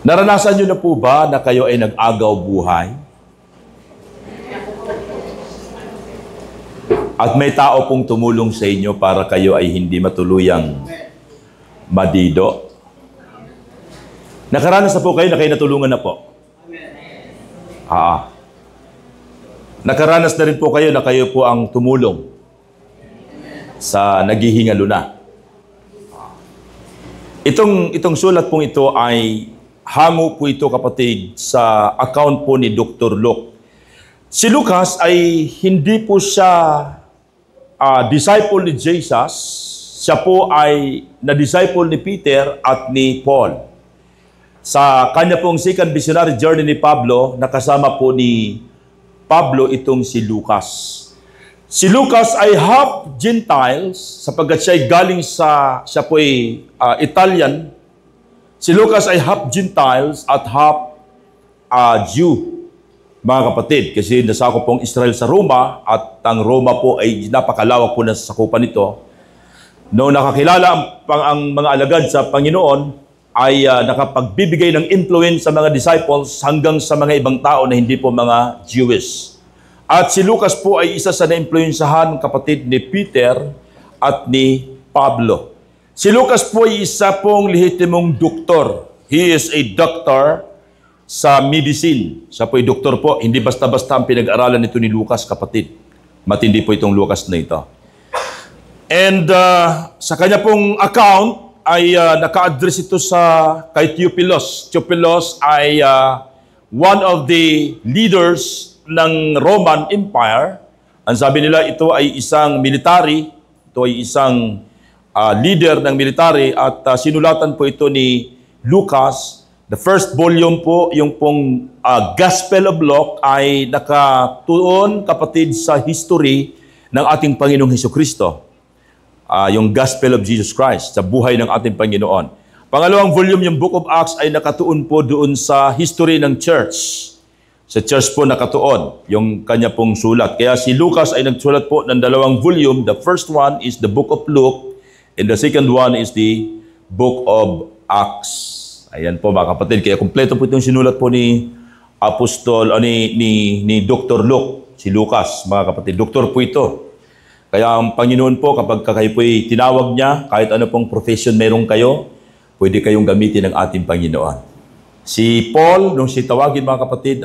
Naranasan nyo na po ba na kayo ay nag-agaw buhay? At may tao pong tumulong sa inyo para kayo ay hindi matuluyang madido? Nakaranas na po kayo na kayo natulungan na po? Nakaranas na rin po kayo na kayo po ang tumulong sa naghihingalo na? Itong sulat pong ito ay hango po ito, kapatid, sa account po ni Dr. Luke. Si Lucas ay hindi po siya disciple ni Jesus. Siya po ay na-disciple ni Peter at ni Paul. Sa kanya pong second missionary journey ni Pablo, nakasama po ni Pablo itong si Lucas. Si Lucas ay half Gentiles, sapagkat siya ay galing siya po ay Italian. Si Lucas ay half Gentiles at half Jew, mga kapatid. Kasi nasakop pong Israel sa Roma at ang Roma po ay napakalawak po na sakupan nito. Noong nakakilala ang mga alagad sa Panginoon, ay nakapagbibigay ng influence sa mga disciples hanggang sa mga ibang tao na hindi po mga Jewish. At si Lucas po ay isa sa na-influensahan, kapatid, ni Peter at ni Pablo. Si Lucas po ay isa pong lehitimong doktor. He is a doctor sa medicine. Siya po ay doktor po. Hindi basta-basta ang pinag-aralan nito ni Lucas, kapatid. Matindi po itong Lucas na ito. And sa kanya pong account ay naka-address ito kay Theophilus. Theophilus ay one of the leaders ng Roman Empire. Ang sabi nila, ito ay isang military. Ito ay isang leader ng military at sinulatan po ito ni Lucas. The first volume po, yung pong Gospel of Luke ay nakatuon, kapatid, sa history ng ating Panginoong Hesukristo. Yung Gospel of Jesus Christ, sa buhay ng ating Panginoon. Pangalawang volume, yung Book of Acts, ay nakatuon po doon sa history ng church. Sa church po nakatuon yung kanya pong sulat. Kaya si Lucas ay nagsulat po ng dalawang volume. The first one is the Book of Luke, and the second one is the Book of Acts. Ayan po, mga kapatid. Kaya kumpleto po itong sinulat po ni ni Dr. Luke, si Lucas, mga kapatid. Doktor po ito. Kaya ang Panginoon po, kapag kayo po'y tinawag niya, kahit ano pong profession meron kayo, pwede kayong gamitin ng ating Panginoon. Si Paul, nung si tawagin, mga kapatid,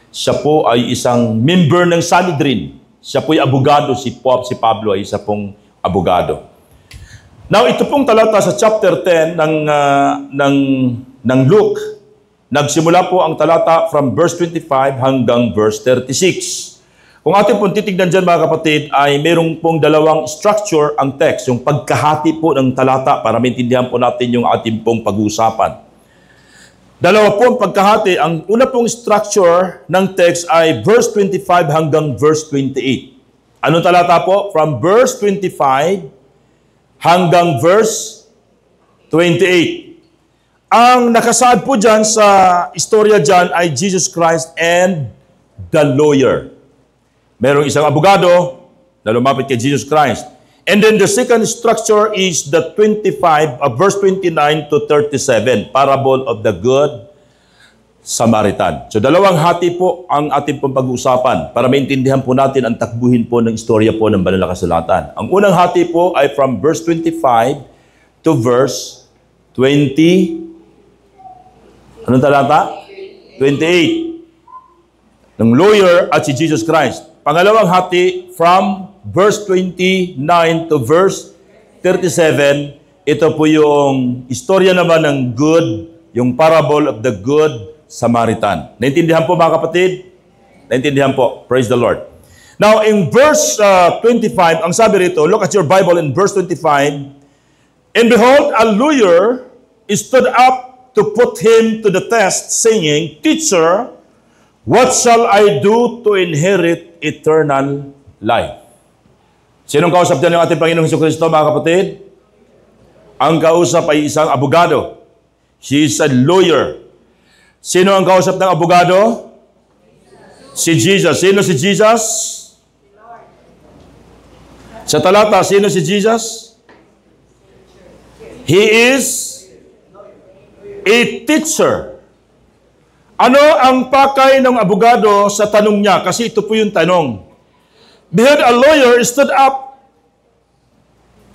siya po ay isang member ng Sanhedrin. Siya po'y abogado. Si Pablo ay isa pong abogado. Now, ito pong talata sa chapter 10 ng Luke, nagsimula po ang talata from verse 25 hanggang verse 36. Kung ating pong titignan dyan, mga kapatid, ay mayroong pong dalawang structure ang text, yung pagkahati po ng talata para maintindihan po natin yung ating pong pag-uusapan. Dalawa po ang pagkahati. Ang una pong structure ng text ay verse 25 hanggang verse 28. Anong talata po? From verse 25 hanggang verse 28. Ang nakasaad po dyan sa istorya dyan ay Jesus Christ and the lawyer. Merong isang abogado na lumapit kay Jesus Christ. And then the second structure is the verse 29 to 37, parable of the Good Samaritan. So dalawang hati po ang ating pong pag-uusapan para maintindihan po natin ang takbuhin po ng istorya po ng Banal na Kasulatan. Ang unang hati po ay from verse 25 to verse 20. Anong talata? 28. Ng lawyer at si Jesus Christ. Pangalawang hati, from verse 29 to verse 37, ito po yung istorya naman ng good, yung parable of the Good Samaritan. Naintindihan po, mga kapatid? Naintindihan po. Praise the Lord. Now, in verse 25, ang sabi rito, look at your Bible in verse 25, and behold, a lawyer stood up to put him to the test, saying, Teacher, what shall I do to inherit eternal life? Sinong kausap dyan ng ating Panginoong Hesukristo, mga kapatid? Ang kausap ay isang abogado. She is a lawyer. Sino ang kausap ng abogado? Si Jesus. Sino si Jesus? Sa talata, sino si Jesus? He is a teacher. Ano ang pakay ng abogado sa tanong niya? Kasi ito po yung tanong. Behold, a lawyer stood up.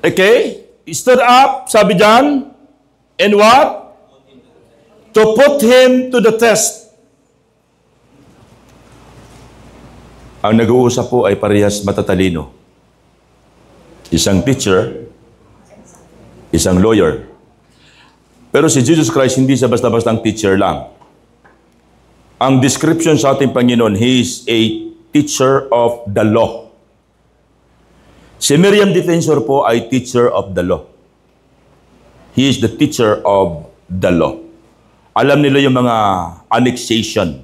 Okay? He stood up, sabi dyan, and what? To put him to the test. Ang nag-uusap po ay parehas matatalino. Isang teacher, isang lawyer. Pero si Jesus Christ, hindi siya basta-basta ang teacher lang. Ang description sa ating Panginoon, He is a teacher of the law. Si Miriam Defensor po ay teacher of the law. He is the teacher of the law. Alam nila yung mga annexation.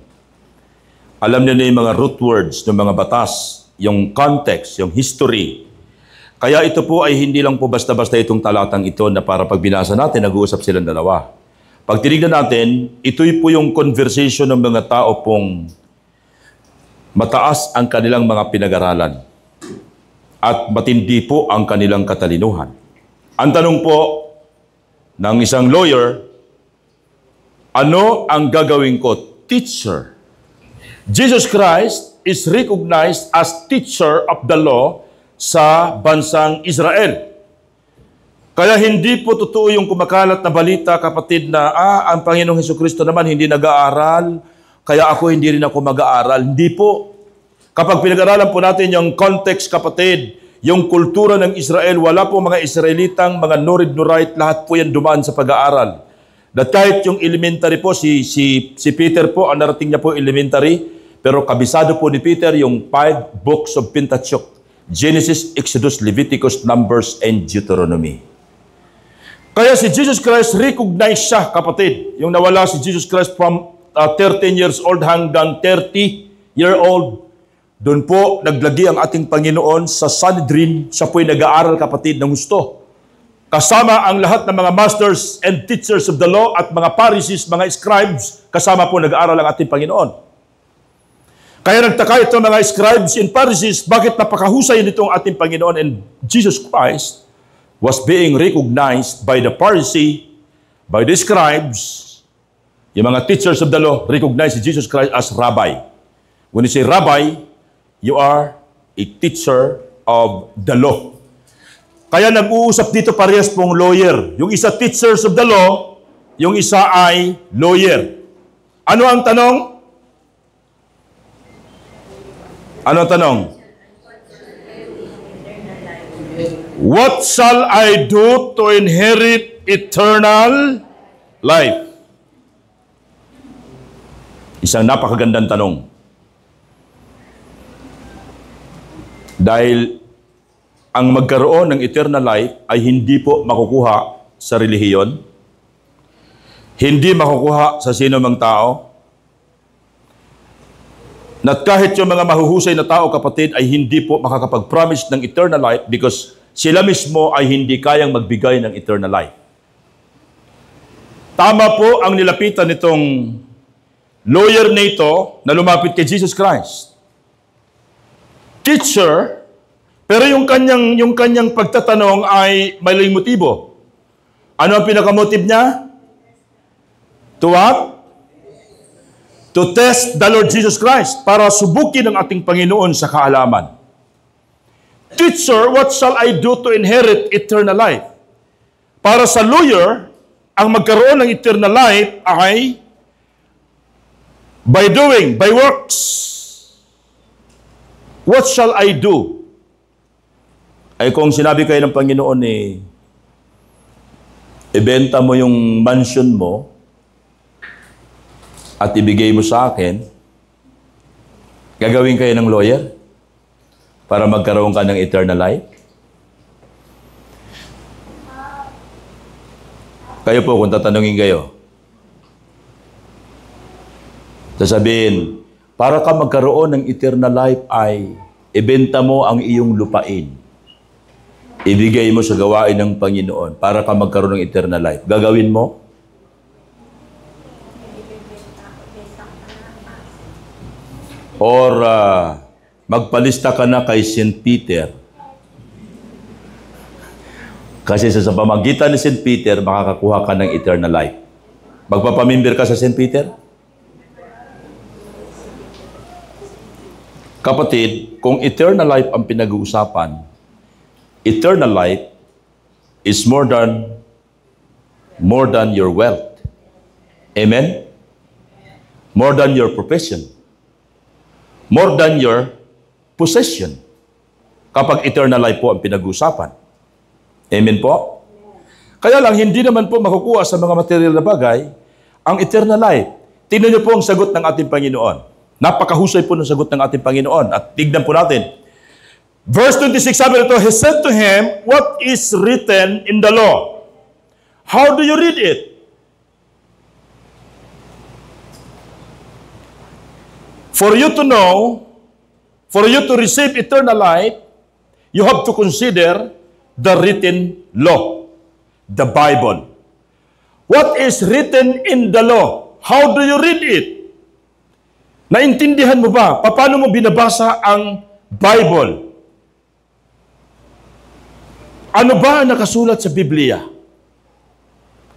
Alam nila yung mga root words ng mga batas, yung context, yung history. Kaya ito po ay hindi lang po basta-basta itong talatang ito na para pag binasa natin, nag-uusap silang dalawa. Pag tinignan natin, ito'y po yung conversation ng mga tao pong mataas ang kanilang mga pinag-aralan at matindi po ang kanilang katalinuhan. Ang tanong po ng isang lawyer, ano ang gagawin ko? Teacher. Jesus Christ is recognized as teacher of the law sa bansang Israel. Kaya hindi po totoo yung kumakalat na balita, kapatid, na ang Panginoong Hesukristo naman hindi nag-aaral, kaya ako hindi rin ako mag-aaral. Hindi po. Kapag pinag-aralan po natin yung context, kapatid, yung kultura ng Israel, wala po mga Israelitang, mga Norid-Norite, lahat po yan dumaan sa pag-aaral. That kahit yung elementary po, si Peter po, ang narating niya po elementary, pero kabisado po ni Peter yung 5 books of Pentateuch: Genesis, Exodus, Leviticus, Numbers, and Deuteronomy. Kaya si Jesus Christ, recognize siya, kapatid. Yung nawala si Jesus Christ from 13 years old hanggang 30-year-old, doon po naglagi ang ating Panginoon sa Sanhedrin. Siya po'y nag-aaral, kapatid, ng gusto. Kasama ang lahat ng mga masters and teachers of the law at mga Pharisees, mga scribes, kasama po nag-aaral ang ating Panginoon. Kaya nagtaka ito mga scribes and Pharisees, bakit napakahusay nitong ating Panginoon, and Jesus Christ was being recognized by the Pharisee, by the scribes, yung mga teachers of the law, recognize Jesus Christ as Rabbi. When you say Rabbi, you are a teacher of the law. Kaya nag-uusap dito parehas pong lawyer. Yung isa teachers of the law, yung isa ay lawyer. Ano ang tanong? Ano ang tanong? What shall I do to inherit eternal life? Isang napakagandang tanong. Dahil ang magkaroon ng eternal life ay hindi po makukuha sa relihiyon, hindi makukuha sa sino mang tao, na kahit yung mga mahuhusay na tao, kapatid, ay hindi po makakapag-promise ng eternal life because sila mismo ay hindi kayang magbigay ng eternal life. Tama po ang nilapitan nitong lawyer na ito na lumapit kay Jesus Christ. Teacher, pero yung kanyang pagtatanong ay may motibo. Ano ang pinakamotive niya? To what? To test the Lord Jesus Christ, para subukin ang ating Panginoon sa kaalaman. Teacher, what shall I do to inherit eternal life? Para sa lawyer, ang magkaroon ng eternal life ay by doing, by works. What shall I do? Ay kung sinabi kayo ng Panginoon ibenta mo yung mansion mo at ibigay mo sa akin, gagawin kayo ng lawyer para magkaroon ka ng eternal life? Kayo po, kung tatanungin kayo, sasabihin, para ka magkaroon ng eternal life ay ibenta mo ang iyong lupain. Ibigay mo sa gawain ng Panginoon para ka magkaroon ng eternal life. Gagawin mo? Or magpalista ka na kay St. Peter. Kasi sa pamagitan ni St. Peter, makakakuha ka ng eternal life. Magpapamimber ka sa St. Peter? Kapatid, kung eternal life ang pinag-uusapan, eternal life is more than your wealth. Amen? More than your profession. More than your possession. Kapag eternal life po ang pinag-uusapan. Amen po? Kaya lang, hindi naman po makukuha sa mga material na bagay ang eternal life. Tingnan niyo po ang sagot ng ating Panginoon. Napakahusay po ng sagot ng ating Panginoon. At tignan po natin. Verse 26, sabi nito, He said to him, What is written in the law? How do you read it? For you to know, for you to receive eternal life, you have to consider the written law, the Bible. What is written in the law? How do you read it? Naintindihan mo ba? Paano mo binabasa ang Bible? Ano ba ang nakasulat sa Biblia?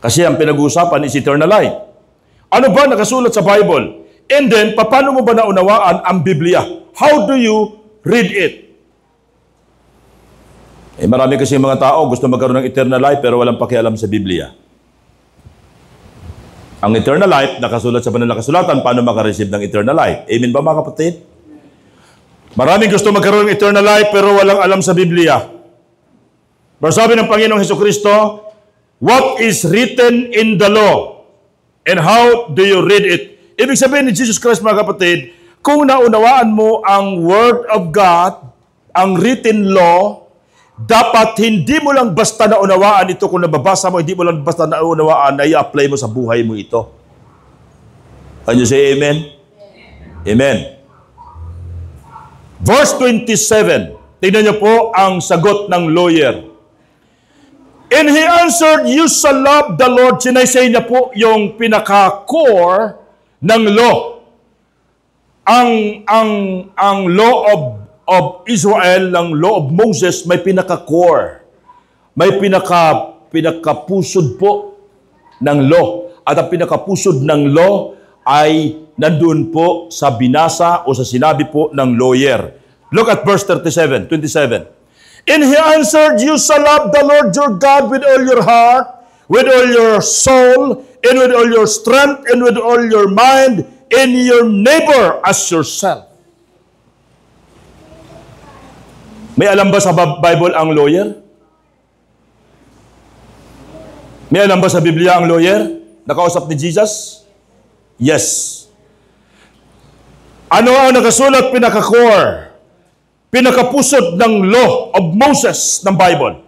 Kasi ang pinag-uusapan is eternal life. Ano ba nakasulat sa Bible? And then, paano mo ba naunawaan ang Biblia? How do you read it? Marami kasi mga tao gusto magkaroon ng eternal life pero walang pakialam sa Biblia. Ang eternal life, nakasulat sa banal na kasulatan, paano makareceive ng eternal life? Amen ba mga kapatid? Maraming gusto magkaroon ng eternal life pero walang alam sa Biblia. Pero sabi ng Panginoong Hesukristo, what is written in the law? And how do you read it? Ibig sabihin ni Jesus Christ mga kapatid, kung naunawaan mo ang Word of God, ang written law, dapat hindi mo lang basta naunawaan ito kung nababasa mo, hindi mo lang basta naunawaan na i-apply mo sa buhay mo ito. Can you say amen? Amen. Verse 27. Tingnan niyo po ang sagot ng lawyer. And he answered, You shall love the Lord. Sinaysay niya po yung pinaka-core ng law. Ang law of Israel, ng law of Moses, may pinaka-core. May pinaka-pusod po ng law. At ang pinaka-pusod ng law ay nandun po sa binasa o sa sinabi po ng lawyer. Look at verse 27. And he answered, You shall love the Lord your God with all your heart, with all your soul, and with all your strength, and with all your mind, and your neighbor as yourself. May alam ba sa Bible ang lawyer? May alam ba sa Biblia ang lawyer? Nakausap ni Jesus? Yes. Ano ang nakasulat pinaka-core? Pinakapusod ng law of Moses ng Bible.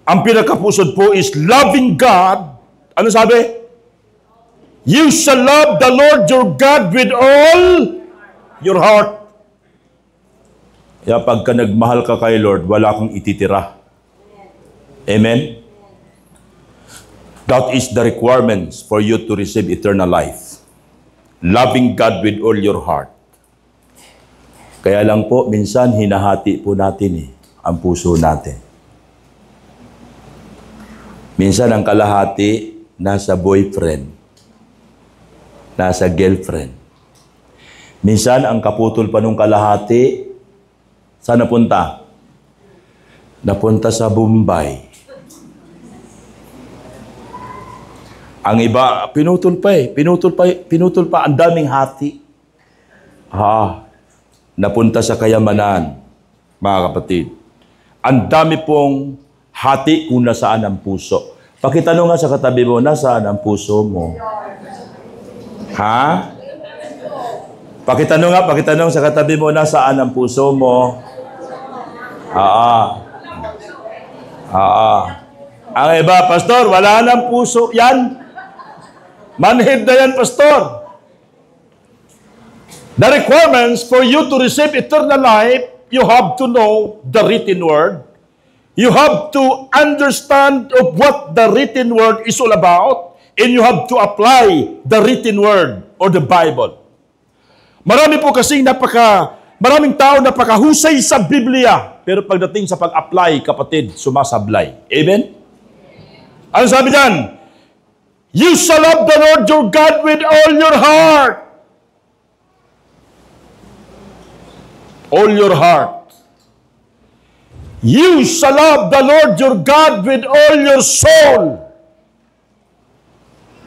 Ang pinakapusod po is loving God. Ano sabi? You shall love the Lord your God with all your heart. Kaya pagka nagmahal ka kay Lord, wala kang ititira. Amen? That is the requirements for you to receive eternal life. Loving God with all your heart. Kaya lang po, minsan hinahati po natin ang puso natin. Minsan ang kalahati nasa boyfriend, nasa girlfriend. Minsan ang kaputol pa nung kalahati, saan napunta? Napunta sa Bombay. Ang iba, pinutol pa, ang daming hati. Napunta sa kayamanan, mga kapatid. Ang dami pong hati kung nasaan ang puso. Pakitanong nga sa katabi mo, nasaan ang puso mo? Ha? Pakitanong sa katabi mo, nasaan ang puso mo? Ang iba, Pastor, wala nang puso. Yan. Manhid na yan, Pastor. The requirements for you to receive eternal life, you have to know the written word. You have to understand of what the written word is all about, and you have to apply the written word or the Bible. Maraming tao napakahusay sa Biblia, pero pagdating sa pag-apply, kapatid, sumasablay. Amen? Ano sabi diyan? You shall love the Lord your God with all your heart. all your heart. You shall love the Lord your God with all your soul.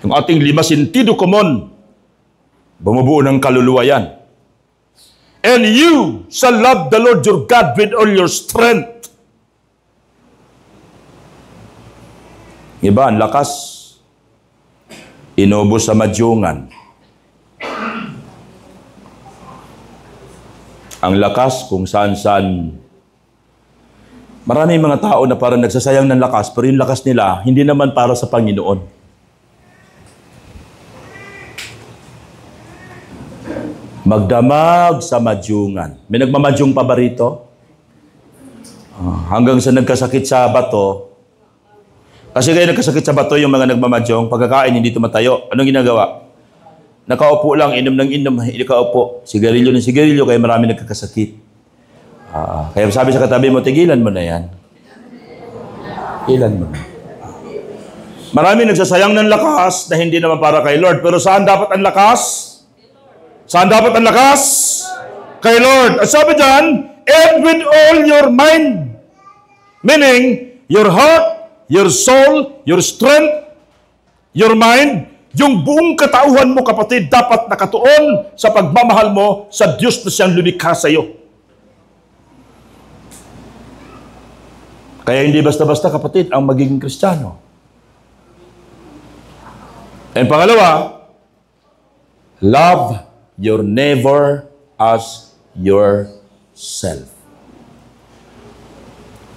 Yung ating lima sentido common, bumubuo ng kaluluwa yan. And you shall love the Lord your God with all your strength. Iba, ang lakas, inubos sa madyungan. Ang lakas kung saan-saan. Maraming mga tao na parang nagsasayang ng lakas, pero yung lakas nila, hindi naman para sa Panginoon. Magdamag sa madyungan. May nagmamadyong pa ba rito? Hanggang sa nagkasakit sa bato. Kasi kayo nagkasakit sa bato yung mga nagmamadyong, pagkakain hindi tumatayo. Anong ginagawa? Nakaupo lang, inom ng inom, hindi kaupo. Sigarilyo ng sigarilyo, kaya marami nagkakasakit. Kaya sabi sa katabi mo, tigilan mo na yan. Tigilan mo na. Marami nagsasayang ng lakas na hindi naman para kay Lord. Pero saan dapat ang lakas? Saan dapat ang lakas? Kay Lord. At sabi dyan, and with all your mind. Meaning, your heart, your soul, your strength, your mind, yung buong katauhan mo, kapatid, dapat nakatuon sa pagmamahal mo sa Diyos na siyang lumikha sa iyo. Kaya hindi basta-basta, kapatid, ang magiging Kristiyano. And pangalawa, love your neighbor as yourself.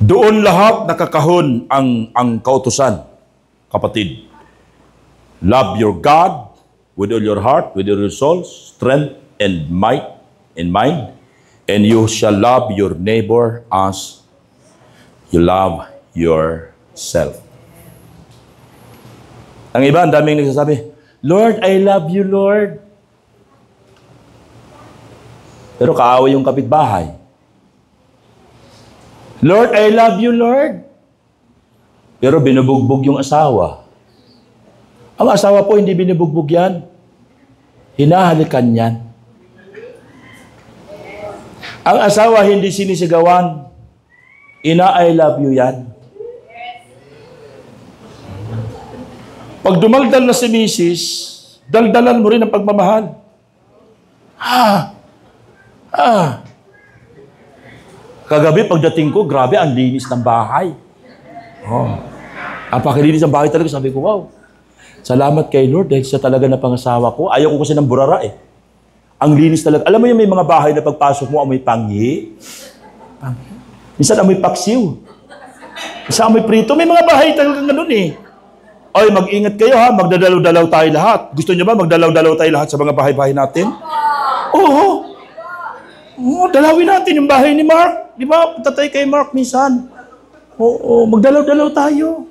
Doon lahat nakakahon ang kautusan, kapatid. Love your God with all your heart, with all your soul, strength, and might, and mind, and you shall love your neighbor as you love yourself. Ang iba, ang daming nagsasabi, Lord, I love you, Lord. Pero kaaway yung kapitbahay. Lord, I love you, Lord. Pero binubugbog yung asawa. Ang asawa po, hindi binubugbog yan. Hinahalikan yan. Ang asawa, hindi sinisigawan. Ina, I love you yan. Pag dumaldal na si Mrs., daldalan mo rin ang pagmamahal. Kagabi, pagdating ko, grabe, ang linis ng bahay. Apakilinis ng bahay talaga. Sabi ko, wow, salamat kay Lord dahil siya talaga na pangasawa ko. Ayaw ko kasi ng burara eh. Ang linis talaga. Alam mo yung may mga bahay na pagpasok mo, amoy panghi. Minsan amoy paksiw. Minsan amoy prito. May mga bahay talaga ganun eh. Ay, mag-ingat kayo ha, magdadalaw-dalaw tayo lahat. Gusto niyo ba magdalaw-dalaw tayo lahat sa mga bahay-bahay natin? Oo. Dalawin natin yung bahay ni Mark. Di ba? Punta tayo kay Mark minsan. Oo, magdalaw-dalaw tayo.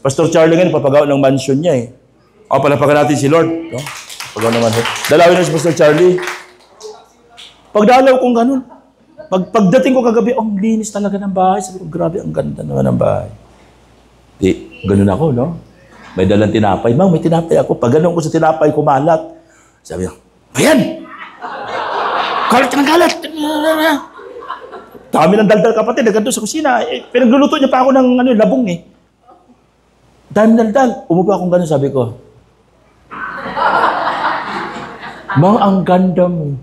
Pastor Charlie ngayon, papagawa ng mansion niya eh. Palapakan natin si Lord. No? Papagawa ng mansion. Dalawin na si Pastor Charlie. Pagdalaw kong ganun. Pagdating ko kagabi, ang linis talaga ng bahay. Sabi ko, grabe, ang ganda naman ng bahay. Di, ganun ako, no? May dalang tinapay. Mang, may tinapay ako. Pag ganun ko sa tinapay, kumalat. Sabi ko, ayan! Kalat ka ng kalat! Dami ng daldal, kapatid. Nagandun sa kusina. Pinagluluto niya pa ako ng labong eh. Dami ng daldal. Umupo akong ganun, sabi ko. Mang, ang ganda mo.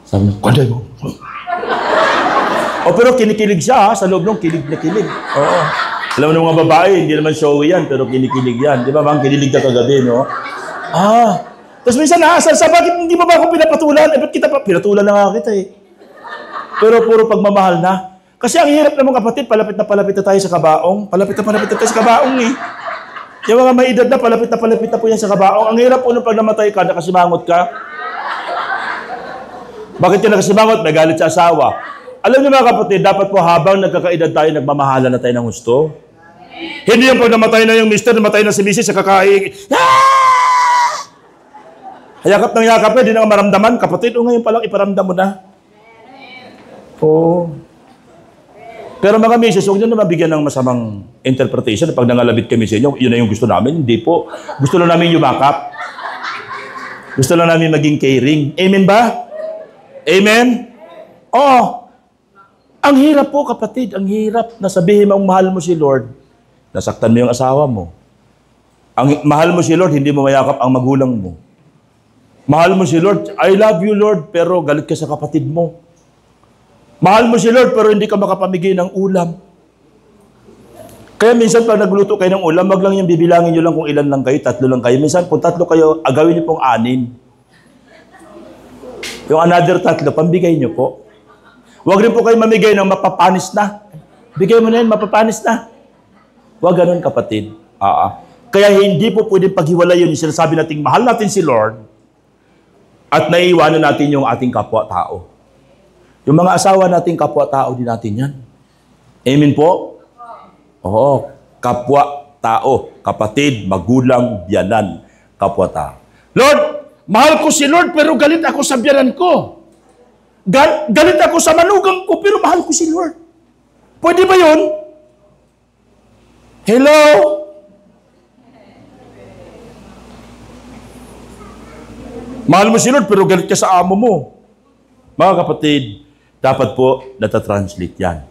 Sabi niya, ganda mo. Pero kinikilig siya ha. Sa loob nung kilig na kilig. Oo. Alam mo ng mga babae, hindi naman showy yan, pero kinikilig yan. Di ba, mang, kinilig ka kagabi, no? Tapos minsan naasal sa, bakit hindi ba ako pinapatulan? Ba't kita pa? Pinatulan na nga kita eh. Pero puro pagmamahal na. Kasi ang hirap naman kapatid, palapit na tayo sa kabaong. Palapit na tayo sa kabaong eh. Yung mga may edad na, palapit na po yan sa kabaong. Ang hirap po nung pag namatay ka, nakasimangot ka. Bakit ka nakasimangot? May galit sa asawa. Alam niyo mga kapatid, dapat po habang nagkakaedad tayo, nagmamahala na tayo ng gusto. Hindi yung pag namatay na yung mister, namatay na si Mrs. sa kakain. Yakap ng yakap na, hindi na maramdaman. Kapatid, ngayon palang iparamdam mo na. Oo. Pero mga misis, huwag nyo naman bigyan ng masamang interpretation. Pag nangalabit kami sa inyo, yun na yung gusto namin. Hindi po. Gusto lang namin yumakap. Gusto lang namin maging caring. Amen ba? Amen? Oo. Ang hirap po, kapatid. Ang hirap na sabihin mong mahal mo si Lord. Nasaktan mo yung asawa mo. Ang mahal mo si Lord, hindi mo mayakap ang magulang mo. Mahal mo si Lord, I love you Lord, pero galit ka sa kapatid mo. Mahal mo si Lord, pero hindi ka makapamigay ng ulam. Kaya minsan pag nagluto kayo ng ulam, wag lang yung bibilangin nyo lang kung ilan lang kayo, 3 lang kayo. Minsan kung 3 kayo, agawin nyo pong 6. Yung another 3, pambigay nyo po. Wag rin po kayo mamigay ng mapapanis na. Bigay mo na yun, mapapanis na. Wag ganun, kapatid. Kaya hindi po pwedeng paghiwalay yun. Yung sinasabi natin, mahal natin si Lord at naiiwanan natin yung ating kapwa-tao. Yung mga asawa nating kapwa-tao din natin yan. Amen po? Oo. Kapwa-tao. Kapatid, magulang, biyanan. Kapwa-tao. Lord, mahal ko si Lord pero galit ako sa biyanan ko. Galit ako sa manugang ko pero mahal ko si Lord. Pwede ba yun? Hello? Mahal mo si Lord pero galit ka sa amo mo. Mga kapatid, dapat po natatranslate yan.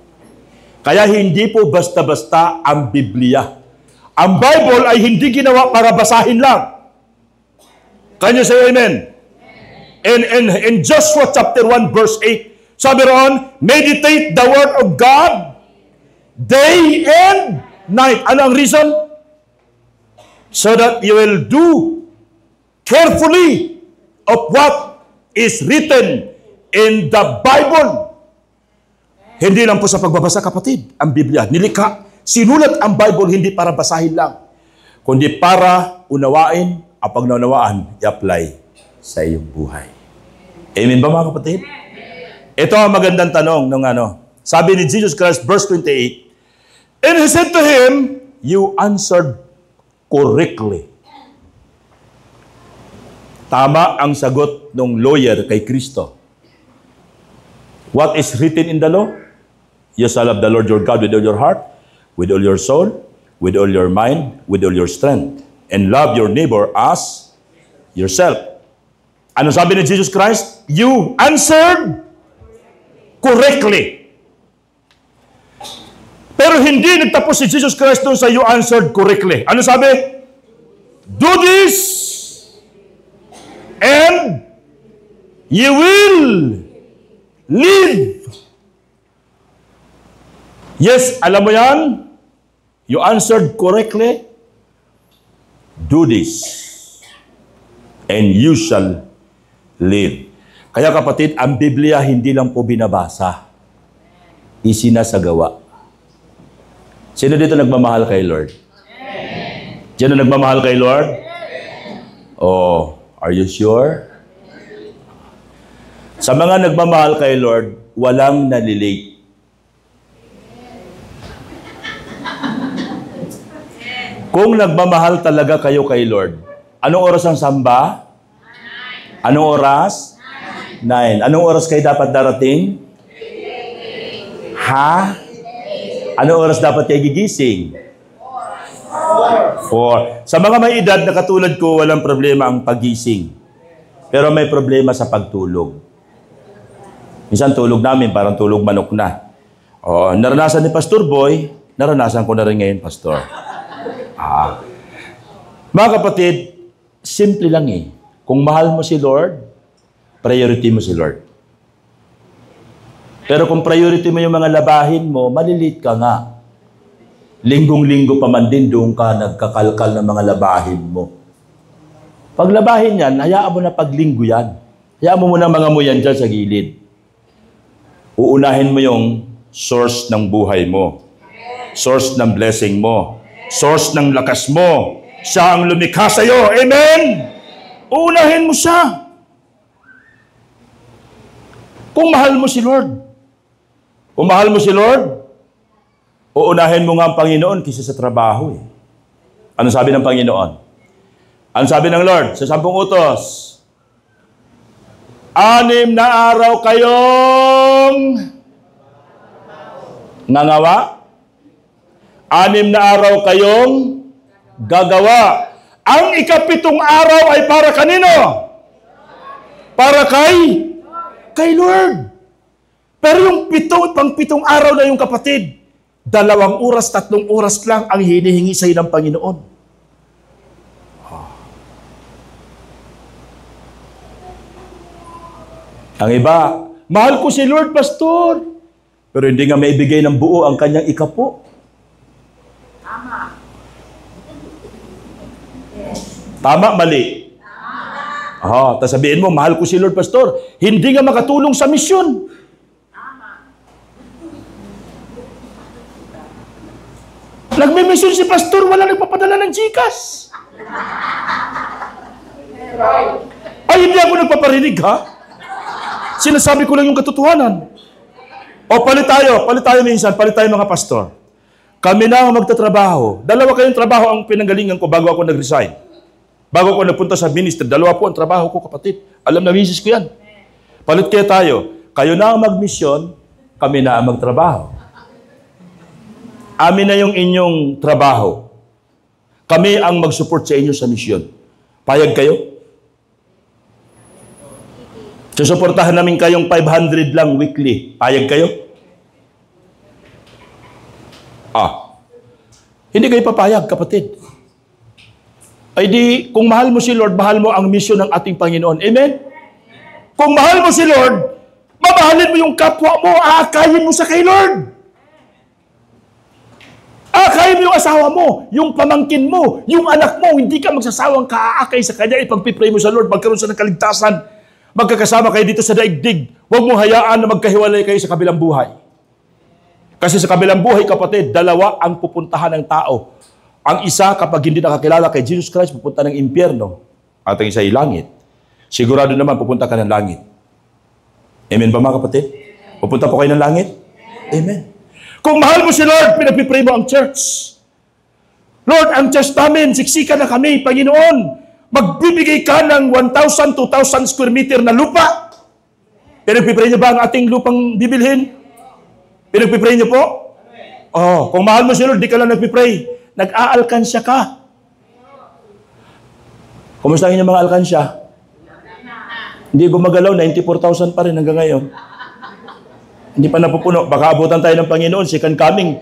Kaya hindi po basta-basta ang Biblia. Ang Bible ay hindi ginawa para basahin lang. Can you say amen? In Joshua chapter 1 verse 8, sabi roon, meditate the word of God day and night. Ano ang reason? So that you will do carefully of what is written in the Bible. Hindi lang po sa pagbabasa, kapatid. Ang Biblia, nilikha. Sinulat ang Bible hindi para basahin lang, kundi para unawain, ang pag naunawaan, i-apply sa iyong buhay. Amen ba, mga kapatid? Ito ang magandang tanong ng sabi ni Jesus Christ, verse 28, and he said to him, you answered correctly. Tama ang sagot ng lawyer kay Kristo. What is written in the law? You shall love the Lord your God with all your heart, with all your soul, with all your mind, with all your strength, and love your neighbor as yourself. Ano sabi ni Jesus Christ? You answered correctly. Pero hindi nagtapos si Jesus Christ doon sa you answered correctly. Ano sabi? Do this and you will live. Yes, alam mo yan? You answered correctly. Do this and you shall live. Kaya kapatid, ang Biblia hindi lang po binabasa. Isinasagawa. Sino dito nagmamahal kay Lord? Sino nagmamahal kay Lord? Oh, are you sure? Sa mga nagmamahal kay Lord, walang nalilate. Kung nagmamahal talaga kayo kay Lord, anong oras ang samba? Anong oras? 9. Anong oras kayo dapat darating? Ha? Anong oras dapat kayo gigising? 4. Sa mga may edad na katulad ko, walang problema ang pagising. Pero may problema sa pagtulog. Minsan tulog namin, parang tulog manok na. O, naranasan ni Pastor Boy, naranasan ko na rin ngayon, Pastor. Mga kapatid, simple lang eh. Kung mahal mo si Lord, priority mo si Lord. Pero kung priority mo yung mga labahin mo, malilit ka nga. Linggong-linggo pa man din doon ka nagkakalkal ng mga labahin mo. Pag labahin yan, hayaan mo na paglinggo yan. Hayaan mo muna mga mo yan dyan sa gilid. Uunahin mo yung source ng buhay mo. Source ng blessing mo. Source ng lakas mo. Siya ang lumikha sa'yo. Amen? Uunahin mo siya. Kung mahal mo si Lord. Kung mahal mo si Lord, uunahin mo nga ang Panginoon kaysa sa trabaho. Ano sabi ng Panginoon? Ano sabi ng Lord sa 10 utos? 6 na araw kayong nangawa. 6 na araw kayong gagawa. Ang ika-7 araw ay para kanino? Para kay Kay Lord. Pero yung pang-pitong araw na yung kapatid, 2 oras, 3 oras lang ang hinihingi sa'yo ng Panginoon. Ang iba, mahal ko si Lord, Pastor. Pero hindi nga maibigay ng buo ang kanyang ikapo. Tama. Tama, mali. Tapos sabihin mo, mahal ko si Lord, Pastor. Hindi nga makatulong sa misyon. Nagme-mission si Pastor, wala nagpapadala ng GCash. Ay, hindi ako nagpaparinig, ha? Sinasabi ko lang yung katotohanan. O, palit tayo minsan, palit tayo mga pastor. Kami na ang magtatrabaho. 2 kayong trabaho ang pinanggalingan ko bago ako nag-resign. Bago ako nagpunta sa ministry, 2 po ang trabaho ko, kapatid. Alam na misis ko yan. Palit kayo tayo. Kayo na ang mag-mission, kami na ang magtrabaho. Amin na yung inyong trabaho. Kami ang mag-support sa inyo sa misyon. Payag kayo? Susuportahan namin kayong 500 lang weekly. Payag kayo? Hindi kayo papayag, kapatid. Ay di, kung mahal mo si Lord, mahal mo ang misyon ng ating Panginoon. Amen? Kung mahal mo si Lord, mamahalin mo yung kapwa mo, aakayin mo sa kay Lord. Aakayin mo yung asawa mo, yung pamangkin mo, yung anak mo, hindi ka magsasawang kaaakay sa kanya, ipagpipray mo sa Lord, magkaroon sa ng kaligtasan, magkakasama kayo dito sa daigdig, huwag mong hayaan na magkahiwalay kayo sa kabilang buhay. Kasi sa kabilang buhay, kapatid, 2 ang pupuntahan ng tao. Ang isa, kapag hindi nakakilala kay Jesus Christ, pupunta ng impyerno. At ang isa ay langit. Sigurado naman, pupunta ka ng langit. Amen ba mga kapatid? Pupunta po kayo ng langit? Amen. Kung mahal mo si Lord, pinagpipray mo ang church. Lord, ang church namin, siksikan na kami, Panginoon. Magbibigay ka ng 1,000, 2,000 square meter na lupa. Pinagpipray niyo ba ang ating lupang bibilhin? Pinagpipray niyo po? Kung mahal mo si Lord, di ka lang nagpipray. Nag-aalkansya ka. Kumusta ang inyong mga alkansya? Hindi gumagalaw, 94,000 pa rin hanggang ngayon. Hindi pa napupuno. Baka abutan tayo ng Panginoon, second coming.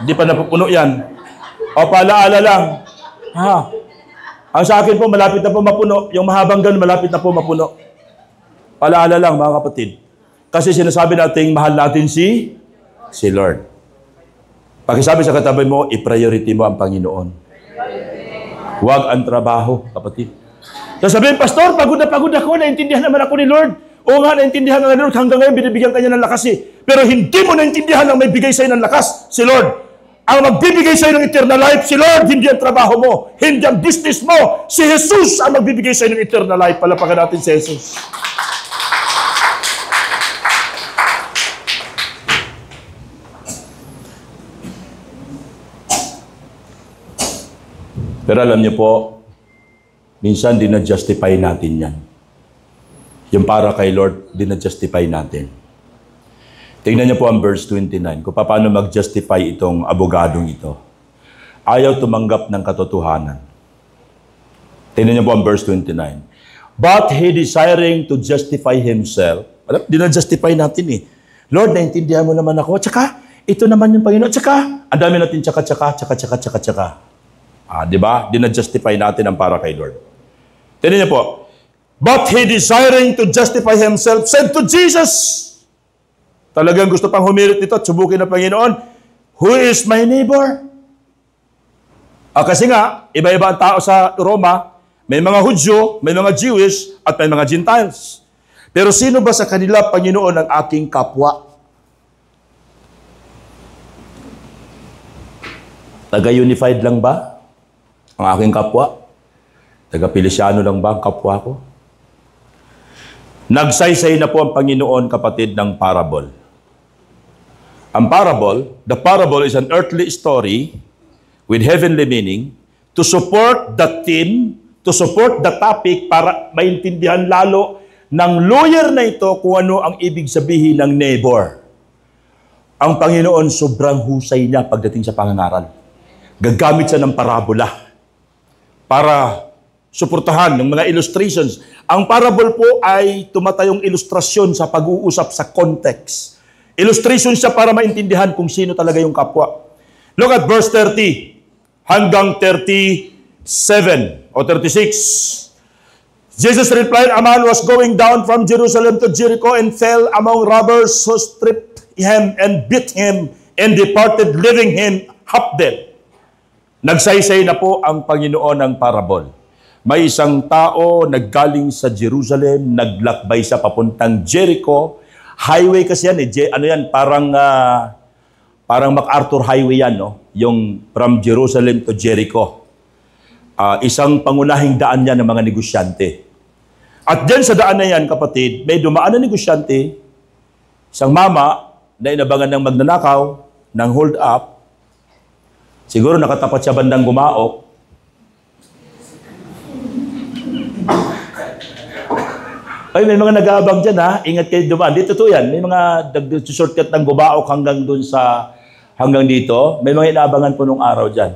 Hindi pa napupuno yan. Paalaala lang. Ang sa akin po, malapit na po mapuno. Yung mahabang ganun, malapit na po mapuno. Paalaala lang, mga kapatid. Kasi sinasabi natin, mahal natin si Lord. Pakisabi sa katabi mo, i-priority mo ang Panginoon. Huwag ang trabaho, kapatid. Sasabihin, Pastor, pagod na pagod ako, naintindihan naman ako ni Lord. Oo nga, naintindihan nga ni Lord, hanggang ngayon binibigyan kanya ng lakas Pero hindi mo naintindihan ang may bigay sa'yo ng lakas, si Lord. Ang magbibigay sa'yo ng eternal life, si Lord, hindi ang trabaho mo, hindi ang business mo. Si Jesus ang magbibigay sa'yo ng eternal life. Palapakan natin si Jesus. Pero alam niyo po, minsan dinadjustify natin yan. Yung para kay Lord, dinadjustify natin. Tingnan niyo po ang verse 29, kung paano mag-justify itong abogadong ito. Ayaw tumanggap ng katotohanan. Tingnan niyo po ang verse 29. But he desiring to justify himself, dinadjustify natin Lord, naintindihan mo naman ako, tsaka, ito naman yung Panginoon, tsaka, ang dami natin tsaka. Di ba? Dinadjustify natin ang para kay Lord. Tingnan niyo po. But he desiring to justify himself said to Jesus. Talagang gusto pang humirit nito at subukin ng Panginoon. Who is my neighbor? Kasi nga, iba-iba ang tao sa Roma. May mga Hudyo, may mga Jewish, at may mga Gentiles. Pero sino ba sa kanila, Panginoon, ang aking kapwa? Taga-unified lang ba ang aking kapwa? Taga-Pilisiano lang ba ang kapwa ko? Nagsaysay na po ang Panginoon, kapatid, ng parable. Ang parable, the parable is an earthly story with heavenly meaning to support the theme, to support the topic para maintindihan lalo ng lawyer na ito kung ano ang ibig sabihin ng neighbor. Ang Panginoon, sobrang husay niya pagdating sa pangangaral. Gagamit siya ng parabola para suportahan ng mga illustrations. Ang parable po ay tumatayong ilustrasyon sa pag-uusap sa context. Illustration siya para maintindihan kung sino talaga yung kapwa. Look at verse 30 hanggang 37 o 36. Jesus replied, a man was going down from Jerusalem to Jericho and fell among robbers who stripped him and beat him and departed, leaving him half dead. Nagsaysay na po ang Panginoon ng parable. May isang tao naggaling sa Jerusalem, naglakbay sa papuntang Jericho. Highway kasi yan ano yan, parang MacArthur Highway yan, no? Yung from Jerusalem to Jericho. Isang pangunahing daan yan ng mga negosyante. At dyan sa daan na yan, kapatid, may dumaan na negosyante, isang mama na inabangan ng magnanakaw, ng hold up, siguro nakatapat siya bandang gumaok. Ay, may mga nag-aabang dyan, ha? Ingat kayo dumaan. Dito to yan. May mga shortcut ng gumaok hanggang dito. May mga inaabangan po nung araw dyan.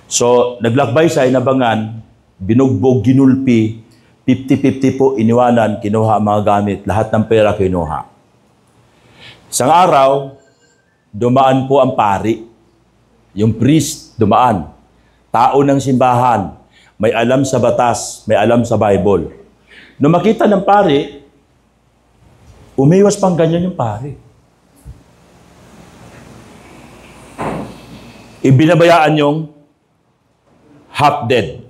So, naglakbay siya, inabangan, binugbog, ginulpi, 50-50 po, iniwanan, kinuha ang mga gamit, lahat ng pera kinuha. Isang araw, dumaan po ang pari. Yung priest, dumaan. Tao ng simbahan, may alam sa batas, may alam sa Bible. Nung makita ng pari, umiwas pang ganyan yung pari. Ibinabayaan yung half dead.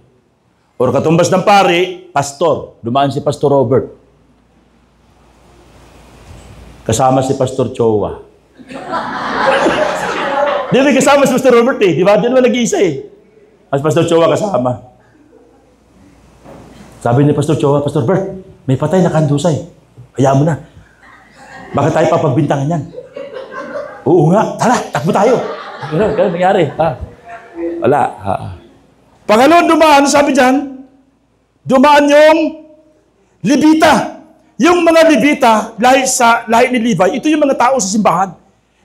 Or katumbas ng pari, pastor. Dumaan si Pastor Robert. Kasama si Pastor Chowa. Di ba kasama si Pastor Robert eh? Di ba? Di ba nag-iisa eh? As Pastor Chowa kasama. Sabi ni Pastor Chowa, Pastor Bert, may patay na kandusay. Hayaan mo na. Bakit tayo papagbintangan yan? Oo nga. Tara, takbo tayo. Ganun nangyari. Wala. Pangalawa, dumaan, sabi dyan, dumaan yung Levita. Yung mga Levita, lahi ni Levi, ito yung mga tao sa simbahan.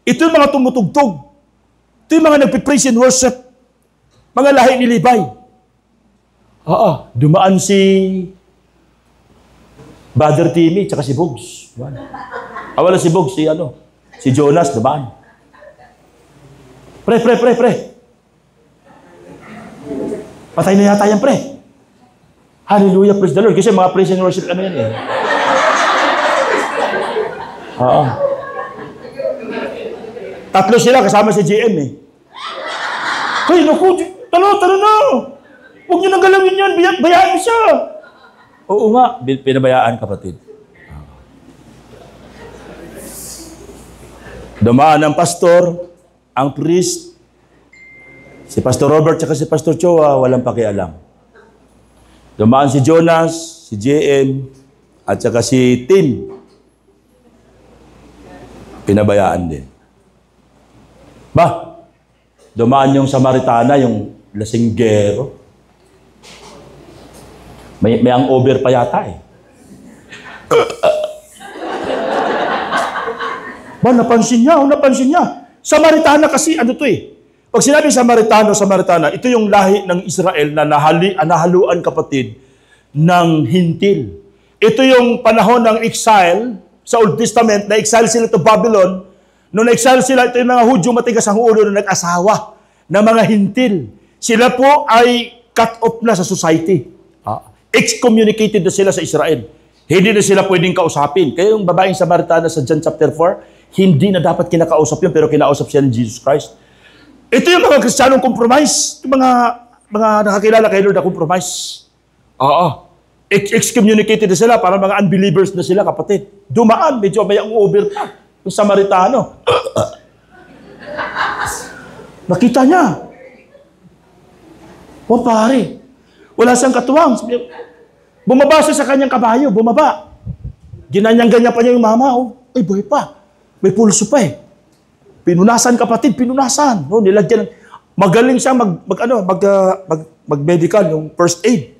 Ito yung mga tumutugtog. Ito yung mga nagpipraise and worship. Mga lahi ni Levi. Dumaan si Brother Timmy, tsaka si Bugs. Wala si Bugs, si Jonas, dumaan. Pre. Patay na yata yan, pre. Hallelujah, praise the Lord. Kasi mga praise and worship, yan eh. Tatlo sila, kasama si GM eh. Hey, naku, talo na. Huwag niyo nang galawin yan, bayaan niyo siya. Oo nga, pinabayaan, kapatid. Dumaan ang pastor, ang priest, si Pastor Robert at si Pastor Chowa, walang pakialam. Dumaan si Jonas, si JM, at saka si Tim. Pinabayaan din. Dumaan yung Samaritana, yung lasinggero. May hangover pa yata eh. Napansin niya. Samaritana kasi, Pag sinabi Samaritana, ito yung lahi ng Israel na nahaluan, kapatid, ng hintil. Ito yung panahon ng exile sa Old Testament, na exile sila to Babylon. Nung na-exile sila, ito yung mga Hudyo matigas ang ulo na nag-asawa na mga hintil. Sila po ay cut off na sa society. Excommunicated na sila sa Israel. Hindi na sila pwedeng kausapin. Kaya yung babaeng Samaritana sa John chapter 4, hindi na dapat kinakausap yun, pero kinausap siya ng Jesus Christ. Ito yung mga Kristiyanong compromise. Yung mga nakakilala kay Lord na compromise. Excommunicated na sila, para mga unbelievers na sila, kapatid. Dumaan, medyo may over pa. Yung Samaritano. Nakita niya. Pare. Wala siyang katuwang. Bumaba siya sa kanyang kabayo. Bumaba. Ginanyang-ganyan pa niya yung mama. Ay, buhay pa. May pulso pa eh. Pinunasan, kapatid. Pinunasan. Nilagyan. Magaling siya mag-medical, yung first aid.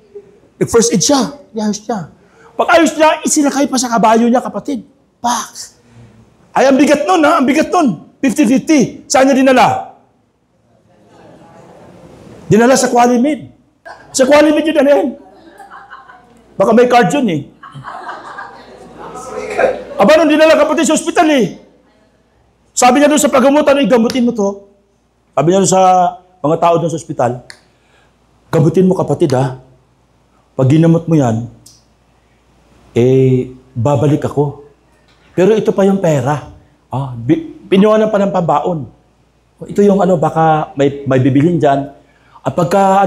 Nag-first aid siya. Iayos niya. Pag-ayos niya, isinakay pa sa kabayo niya, kapatid. Ay, ang bigat nun, ha? Ang bigat nun. 50-50. Saan niya dinala? Dinala sa Qualimid. Sa quality yun na yan. Baka may card yun eh. Aba, nung dinala kapatid sa ospital eh. Sabi niya doon sa pagamutan, gamutin mo to. Sabi niya doon sa mga tao doon sa ospital, gamutin mo kapatid ha. Pag ginamot mo yan, babalik ako. Pero ito pa yung pera. Pinuwanan pa ng pabaon. Ito yung baka may bibilhin dyan. At pagka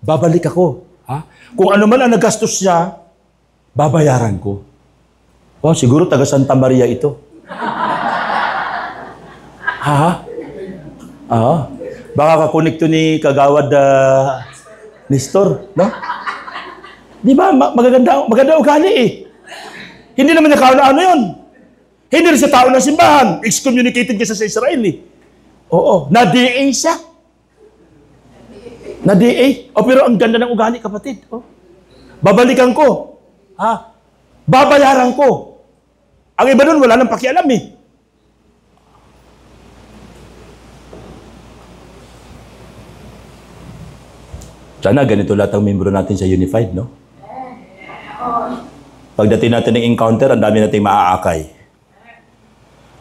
babalik ako. Ha? Kung ano man ang nagastos siya, babayaran ko. Siguro taga Santa Maria ito. Baka kakonekto ni Kagawad Nestor, no? Di ba? Maganda ugali eh. Hindi naman niya kauna-ano yun. Hindi rin sa tao ng simbahan. Excommunicated siya sa Israel eh. Oo. Na-DA siya. Na-DA. Pero ang ganda ng ugali, kapatid. Babalikan ko. Babayaran ko. Ang iba nun, wala nang pakialam eh. Sana ganito lahat ang membro natin sa Unified, no? Pagdating natin ng encounter, ang dami nating maaakay.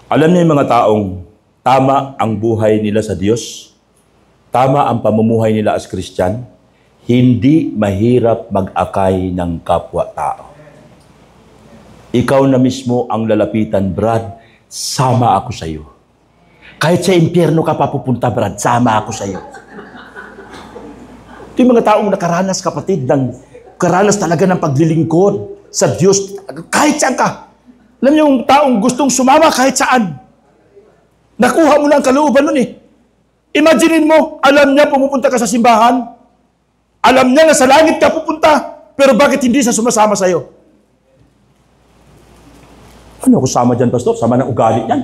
Alam niyo yung mga taong tama ang buhay nila sa Diyos, tama ang pamumuhay nila as Christian, hindi mahirap mag-akay ng kapwa-tao. Ikaw na mismo ang lalapitan, Brad, sama ako sa iyo. Kahit sa impyerno ka papupunta, Brad, sama ako sa iyo. Ito yung mga taong nakaranas, kapatid, karanas talaga ng paglilingkod sa Diyos, kahit saan ka. Alam niyo yung taong gustong sumama kahit saan. Nakuha mo na ang kalooban nun eh. Imaginein mo, alam niya pumupunta ka sa simbahan, alam niya na sa langit ka pupunta, pero bakit hindi siya sumasama sa iyo? Ano ako sama dyan, Pastor? Sama ng ugali yan.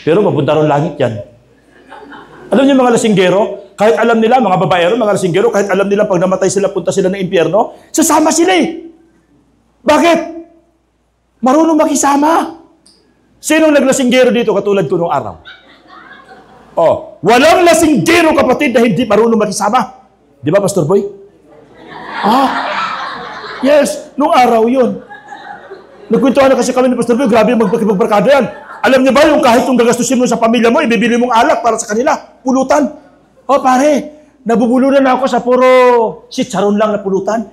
Pero mapunta ron langit yan. Alam niyo mga lasinggero, kahit alam nila, mga babaero, mga lasinggero, kahit alam nila pag namatay sila, punta sila ng impyerno, sasama sila eh. Bakit? Marunong makisama. Sinong naglasinggero dito katulad ko nung araw? Walang lasinggero, kapatid, na hindi marunong makisama. Di ba, Pastor Boy? Yes, nung araw yun. Nagkwentuhan na kasi kami ni Pastor Boy, grabe magbarkada yan. Alam niyo ba yung kahit yung gagastusin mo sa pamilya mo, ibibili mong alak para sa kanila, pulutan. Pare, nabubulunan na ako sa puro sitsaron lang na pulutan.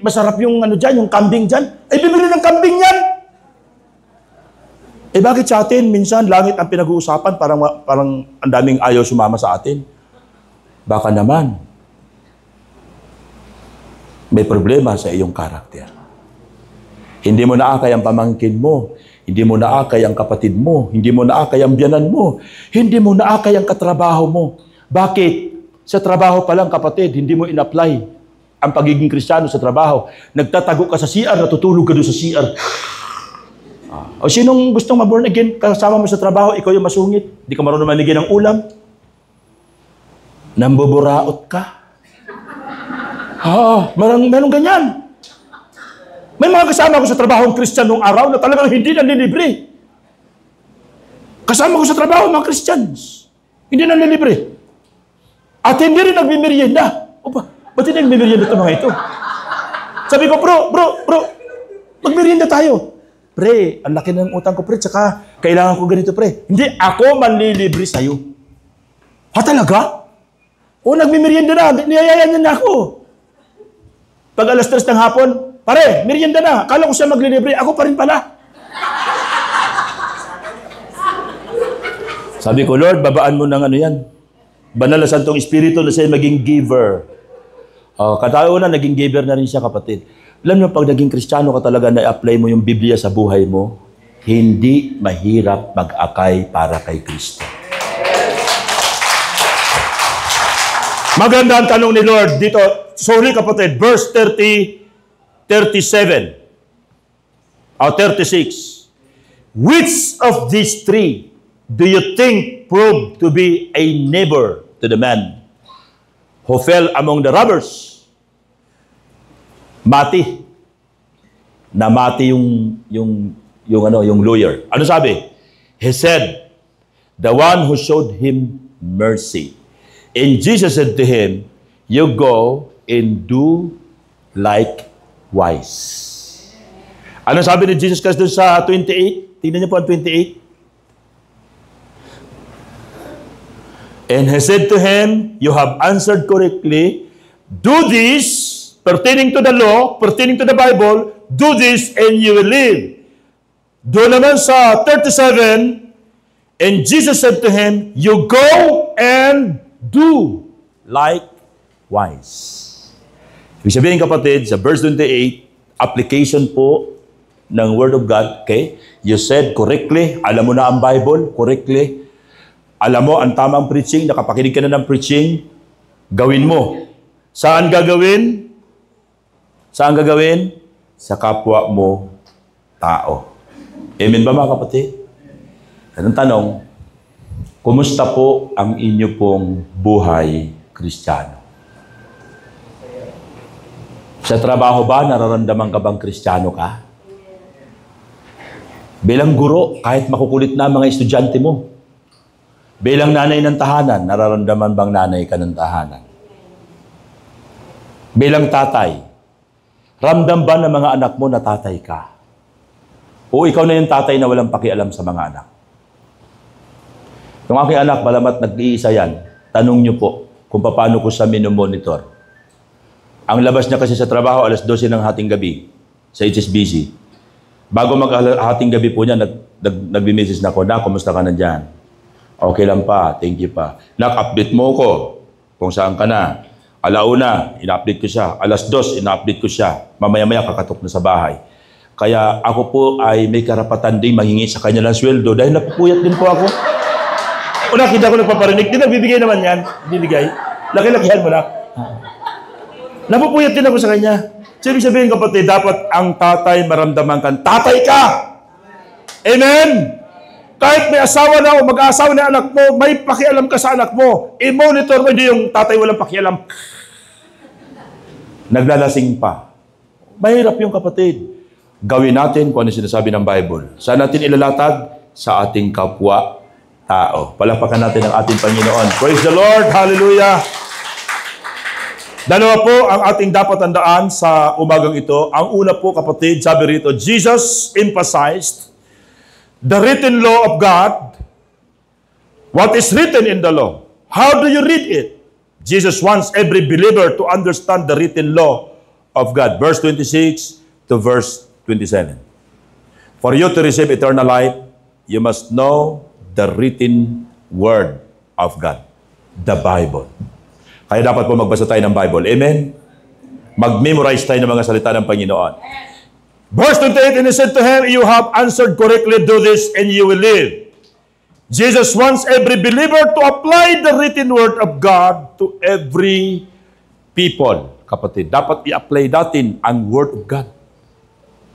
Masarap yung dyan, yung kambing dyan. Bibili ng kambing yan. Bakit sa atin, minsan, langit ang pinag-uusapan, parang ang daming ayaw sumama sa atin. Baka naman, may problema sa iyong karakter. Hindi mo naakay ang pamangkin mo. Hindi mo naakay ang kapatid mo. Hindi mo naakay ang biyanan mo. Hindi mo naakay ang katrabaho mo. Bakit? Sa trabaho pa lang, kapatid, hindi mo in-apply ang pagiging Kristiyano sa trabaho. Nagtatago ka sa CR, natutulog ka doon sa CR. O sinong gustong ma-born again, kasama mo sa trabaho, ikaw yung masungit, hindi ka marunong maligyan ng ulam, nambuburaot ka. Merong ganyan. May mga kasama ko sa trabaho ng Christian noong araw na talagang hindi nanlilibre. Kasama ko sa trabaho mga Christians. Hindi nanlilibre. At hindi rin nagmimerienda. Ba't hindi nagmimerienda ito mga ito? Sabi ko, bro, magmerienda tayo. Pre, ang laki ng utang ko, pre, tsaka kailangan ko ganito, pre. Hindi, ako manlilibre sa'yo. Talaga? Nagmimerienda na, niyayayan niya na ako. Pag alas 3 ng hapon, pare, merienda na. Akala ko siya maglilibre. Ako pa rin pala. Sabi ko, Lord, babaan mo ng yan. Banal na Santong Espiritu na siya maging giver. Kataon na, naging giver na rin siya, kapatid. Alam niyo, pag naging Kristiyano ka talaga, na-apply mo yung Biblia sa buhay mo, hindi mahirap mag-akay para kay Kristo. Maganda ang tanong ni Lord dito. Sorry, kapatid. Verse 37 or 36. Which of these three do you think proved to be a neighbor to the man who fell among the robbers? Mati. Namati yung lawyer. Ano sabi? He said, the one who showed him mercy. And Jesus said to him, you go and do likewise. Ano sabi ni Jesus Christ doon sa 28? Tingnan niyo po ang 28. And he said to him, you have answered correctly. Do this, pertaining to the law, pertaining to the Bible, do this and you will live. Doon naman sa 37, and Jesus said to him, you go and do likewise. Ibig sabihin kapatid, sa verse 28, application po ng Word of God, okay? You said correctly, alam mo na ang Bible, correctly. Alam mo ang tamang preaching, nakapakinig ka na ng preaching, gawin mo. Saan gagawin? Saan gagawin? Sa kapwa mo tao. Amen ba mga kapatid? At ang tanong, kumusta po ang inyo pong buhay Kristiyano? Sa trabaho ba, nararamdaman ka bang Kristiyano ka? Bilang guro, kahit makukulit na mga estudyante mo. Bilang nanay ng tahanan, nararamdaman bang nanay ka ng tahanan? Bilang tatay, ramdam ba ng mga anak mo na tatay ka? O ikaw na yung tatay na walang pakialam sa mga anak? Yung aking anak, balamat nag-iisa yan, tanong niyo po kung paano ko siya minomonitor. Ang labas niya kasi sa trabaho, alas 12 ng hating gabi sa HSBC. Bago mag-hating gabi po niya, nag-message na ako, na, kumusta ka na dyan? Okay lang pa, thank you pa. Nak-update mo ko kung saan ka na. Alauna, ina-update ko siya. Alas 2, ina-update ko siya. Mamaya-maya kakatok na sa bahay. Kaya ako po ay may karapatan din manghingi sa kanya ng sweldo dahil napupuyat din po ako. O nakita ko nagpaparinig, di nagbibigay naman yan. Bibigay. Laki-lakihan mo na. Napupuyat din ako sa kanya. So, ibig sabihin kapatid, dapat ang tatay maramdaman kang tatay ka. Amen? Kahit may asawa na o mag-aasawa na anak mo, may pakialam ka sa anak mo. I-monitor mo, hindi yung tatay walang pakialam. Naglalasing pa. Mahirap yung kapatid. Gawin natin kung ano sinasabi ng Bible. Saan natin ilalatag? Sa ating kapwa-tao. Palakpakan natin ang ating Panginoon. Praise the Lord! Hallelujah! Dalawa po ang ating dapat tandaan sa umagang ito. Ang una po kapatid, sabi rito, Jesus emphasized the written law of God. What is written in the law? How do you read it? Jesus wants every believer to understand the written law of God. Verse 26 to verse 27. For you to receive eternal life, you must know the written word of God, the Bible. Kaya dapat po magbasa tayo ng Bible. Amen? Mag-memorize tayo ng mga salita ng Panginoon. Verse 28, and he said to him, you have answered correctly, do this and you will live. Jesus wants every believer to apply the written word of God to every people. Kapatid, dapat i-apply natin ang word of God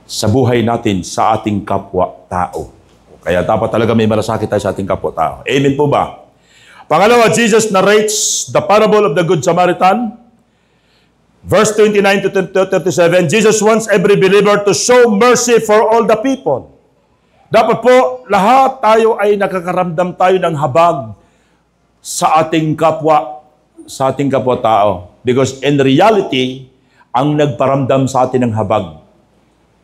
sa buhay natin, sa ating kapwa-tao. Kaya dapat talaga may malasakit tayo sa ating kapwa-tao. Amen po ba? Pangalawa, Jesus narrates the parable of the Good Samaritan. Verse 29 to 37, Jesus wants every believer to show mercy for all the people. Dapat po, lahat tayo ay nakakaramdam tayo ng habag sa ating kapwa-tao. Because in reality, ang nagparamdam sa atin ng habag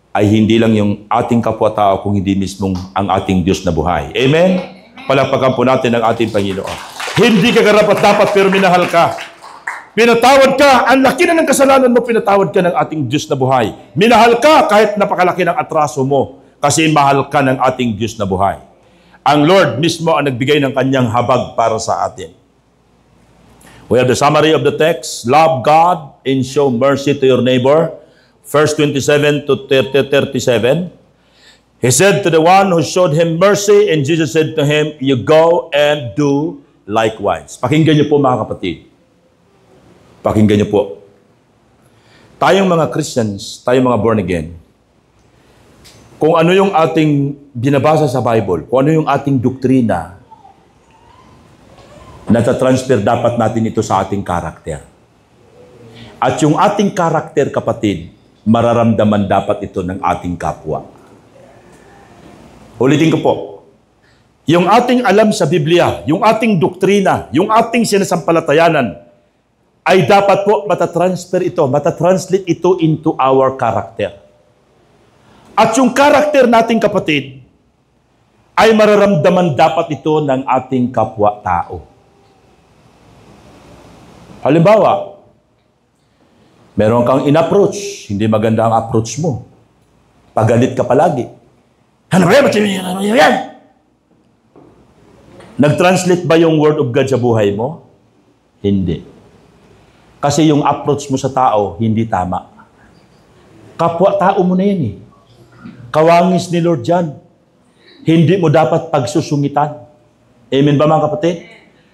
ay hindi lang yung ating kapwa-tao, kung hindi mismong ang ating Diyos na buhay. Amen? Palakpakan po natin ang ating Panginoon. Hindi ka karapat-dapat pero minahal ka. Pinatawad ka, ang laki na ng kasalanan mo, pinatawad ka ng ating Diyos na buhay. Minahal ka kahit napakalaki ng atraso mo, kasi mahal ka ng ating Diyos na buhay. Ang Lord mismo ang nagbigay ng kanyang habag para sa atin. We have the summary of the text. Love God and show mercy to your neighbor. Verse 27 to 37. He said to the one who showed him mercy, and Jesus said to him, you go and do likewise. Pakinggan niyo po mga kapatid. Pakinggan niyo po. Tayong mga Christians, tayong mga born again, kung ano yung ating binabasa sa Bible, kung ano yung ating doktrina, natatransfer dapat natin ito sa ating karakter. At yung ating karakter, kapatid, mararamdaman dapat ito ng ating kapwa. Ulitin ko po. Yung ating alam sa Biblia, yung ating doktrina, yung ating sinasampalatayanan, ay dapat po matatranslate ito into our character. At yung character nating kapatid, ay mararamdaman dapat ito ng ating kapwa-tao. Halimbawa, meron kang in-approach, hindi maganda ang approach mo. Pagalit ka palagi. Ano ba yan? Ano yan? Nag-translate ba yung word of God sa buhay mo? Hindi. Kasi yung approach mo sa tao, hindi tama. Kapwa-tao mo na yan eh. Kawangis ni Lord yan. Hindi mo dapat pagsusungitan. Amen ba mga kapatid?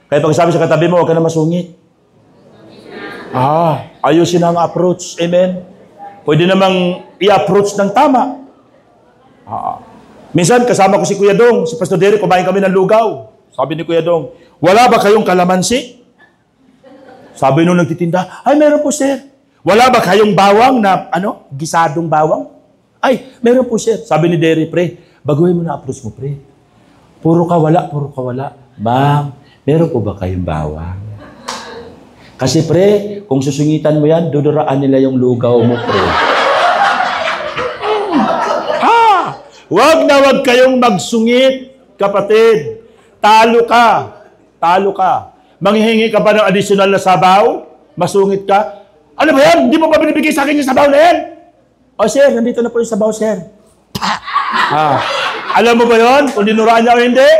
Kaya pag sabi sa katabi mo, huwag ka na masungit. Ayusin ang approach. Amen? Pwede namang i-approach ng tama. Minsan, kasama ko si Kuya Dong, si Pastor Derek, kumain kami ng lugaw. Sabi ni Kuya Dong, wala ba kayong kalamansi? Sabi nung nagtitinda, ay meron po sir. Wala ba kayong bawang na, gisadong bawang? Ay, meron po sir. Sabi ni Derek, pre, baguhin mo na approach mo, pre. Puro ka wala. Ma'am, meron po ba kayong bawang? Kasi pre, kung susungitan mo yan, duduraan nila yung lugaw mo, pre. Wag na wag kayong magsungit, kapatid. Talo ka. Manghihingi ka ba ng additional na sabaw? Masungit ka? Ano ba yan? Hindi mo ba binibigay sa akin yung sabaw na yan? O sir, nandito na po yung sabaw, sir. Alam mo ba yun? Kung dinuraan niya o hindi?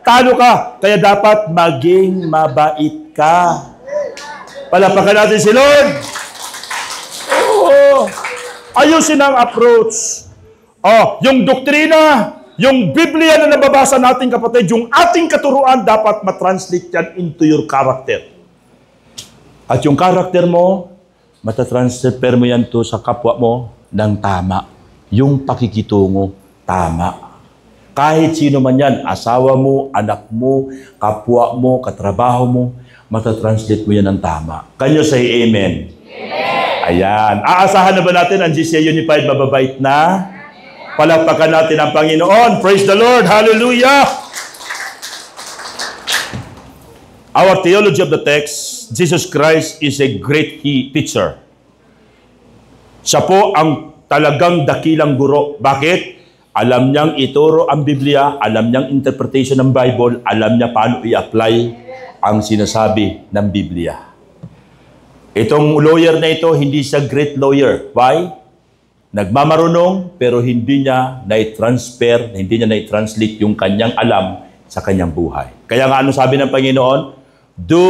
Talo ka. Kaya dapat maging mabait ka. Palapakan natin si Lord. Ayusin ang approach. Yung doktrina, yung Biblia na nababasa natin kapatid, yung ating katuruan dapat matranslate yan into your character. At yung character mo, matatransfer mo yan to sa kapwa mo ng tama. Yung pakikitungo, tama. Kahit sino man yan, asawa mo, anak mo, kapwa mo, katrabaho mo, matatranslate mo yan ng tama. Can you say amen? Amen. Ayan. Aasahan na ba natin ang GCA Unified mababait na? Palakpakan natin ang Panginoon. Praise the Lord. Hallelujah. Our theology of the text, Jesus Christ is a great teacher. Siya po ang talagang dakilang guro. Bakit? Alam niyang ituro ang Biblia, alam niyang interpretation ng Bible, alam niya paano i-apply ang sinasabi ng Biblia. Itong lawyer na ito, hindi siya great lawyer. Why? Nagmamarunong, pero hindi niya na-transfer, hindi niya na-translate yung kanyang alam sa kanyang buhay. Kaya nga ano sabi ng Panginoon? Do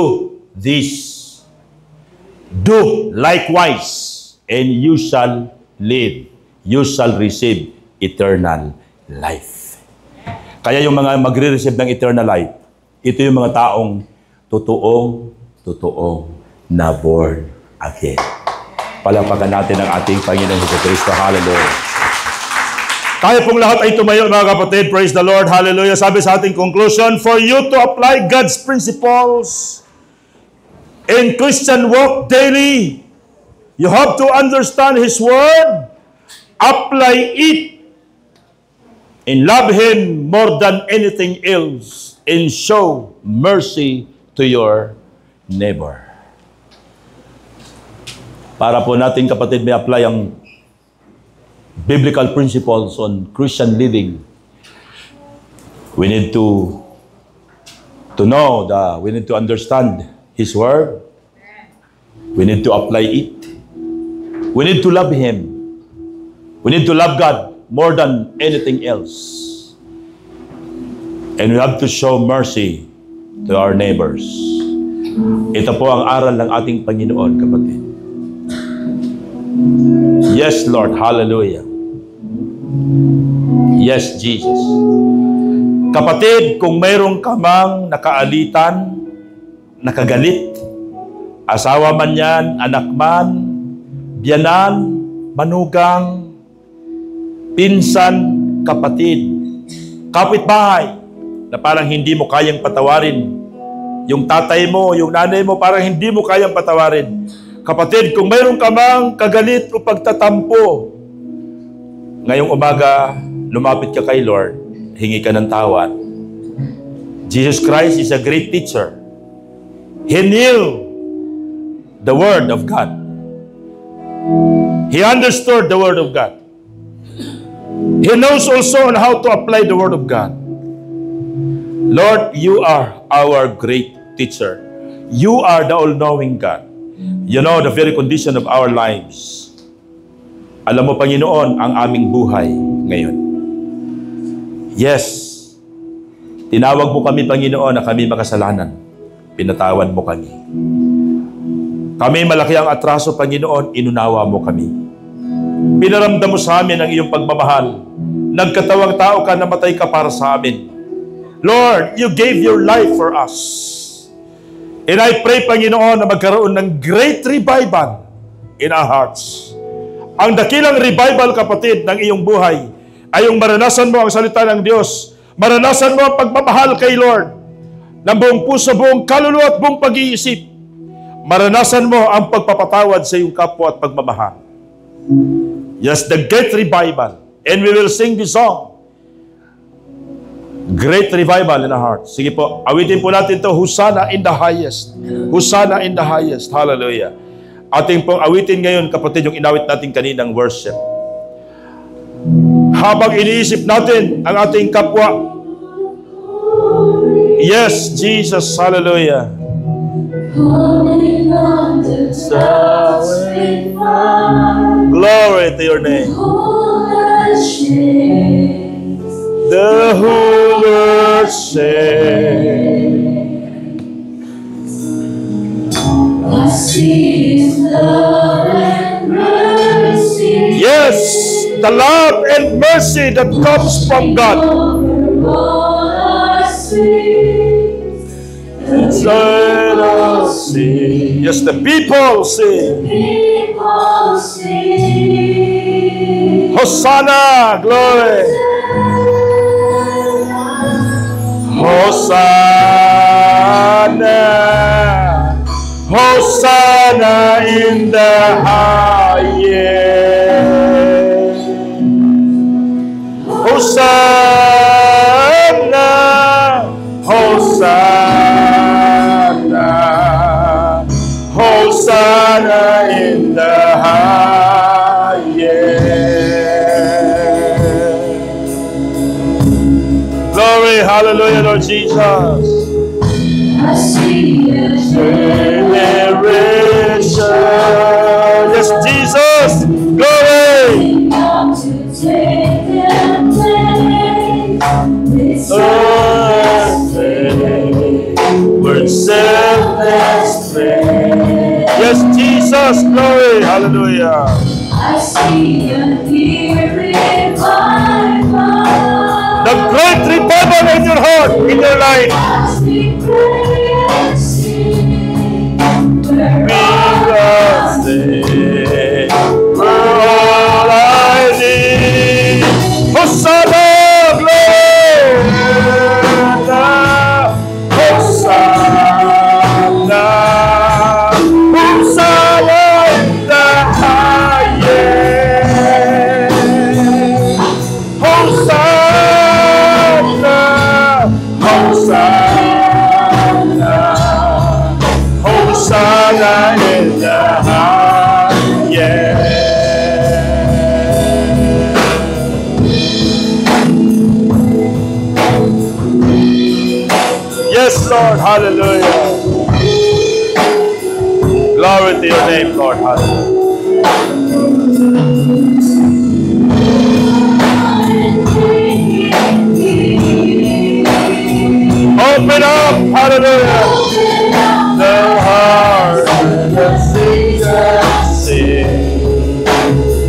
this. Do likewise, and you shall live. You shall receive eternal life. Kaya yung mga magre-receive ng eternal life, ito yung mga taong totoong na born again. Palapakan natin ang ating Panginoong Jesucristo. Hallelujah. Tayo pong lahat ay tumayo, mga kapatid. Praise the Lord. Hallelujah. Sabi sa ating conclusion, for you to apply God's principles in Christian walk daily, you have to understand His Word, apply it, and love Him more than anything else, and show mercy to your neighbor. Para po natin kapatid may apply ang biblical principles on Christian living, we need to know we need to understand His Word. We need to apply it. We need to love Him. We need to love God more than anything else. And we have to show mercy to our neighbors. Ito po ang aral ng ating Panginoon, kapatid. Yes, Lord. Hallelujah. Yes, Jesus. Kapatid, kung mayroong kamang nakaalitan, nakagalit, asawa man yan, anak man, biyanan, manugang, pinsan, kapatid, kapitbahay, na parang hindi mo kayang patawarin. Yung tatay mo, yung nanay mo, parang hindi mo kayang patawarin. Kapatid, kung mayroon ka mang kagalit o pagtatampo, ngayong umaga, lumapit ka kay Lord, hingi ka ng tawad. Jesus Christ is a great teacher. He knew the Word of God. He understood the Word of God. He knows also on how to apply the Word of God. Lord, you are our great teacher. You are the all-knowing God. You know the very condition of our lives. Alam mo, Panginoon, ang aming buhay ngayon. Yes, tinawag mo kami, Panginoon, na kami makasalanan. Pinatawad mo kami. Kami malaki ang atraso, Panginoon, inunawa mo kami. Pinaramdam mo sa amin ang iyong pagmamahal. Nagkatawang tao ka, namatay ka para sa amin. Lord, you gave your life for us. And I pray, Panginoon, na magkaroon ng great revival in our hearts. Ang dakilang revival, kapatid, ng iyong buhay ay yung maranasan mo ang salita ng Diyos. Maranasan mo ang pagmamahal kay Lord ng buong puso, buong kaluluwa at buong pag-iisip. Maranasan mo ang pagpapatawad sa iyong kapwa at pagmamahal. Yes, the great revival. And we will sing this song. Great revival in our hearts. Sige po, awitin po natin ito. Hosanna in the highest. Hosanna in the highest. Hallelujah. Ating pong awitin ngayon, kapatid, yung inawit natin kaninang worship. Habang iniisip natin ang ating kapwa. Yes, Jesus. Hallelujah. Glory to your name. The whole earth shakes. I see His love and mercy. Yes, the love and mercy that comes from God. Over all our sins. Let us sing. Yes, the people sing. People sing. Hosanna, glory. Hosanna, Hosanna in the highest. Hosanna, Hosanna, Hosanna in the highest. Glory, hallelujah, Lord Jesus. I see a Generation. Yes, Jesus. Glory. come to take their place. This Word selfless praise. Yes, Jesus. Glory. Hallelujah. I see a dear revival. The great revival in your heart, in your life. As we pray and sing, we're We all will sing. We're all I need. Hosanna, glory. Hosanna, Hosanna in the highest. Hosanna, Hosanna, Hosanna in the highest. Yes, Lord, hallelujah. Glory to your name, Lord, hallelujah. Open up, hallelujah, the heart and the singers sing.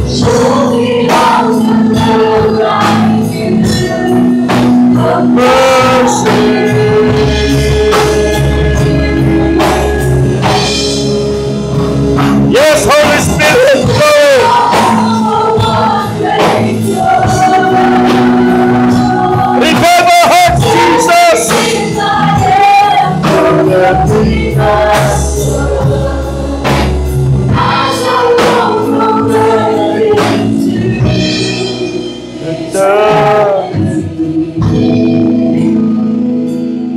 show me how to love like you do. Mercy. Yes, Holy Spirit, go. Revive our hearts, Jesus.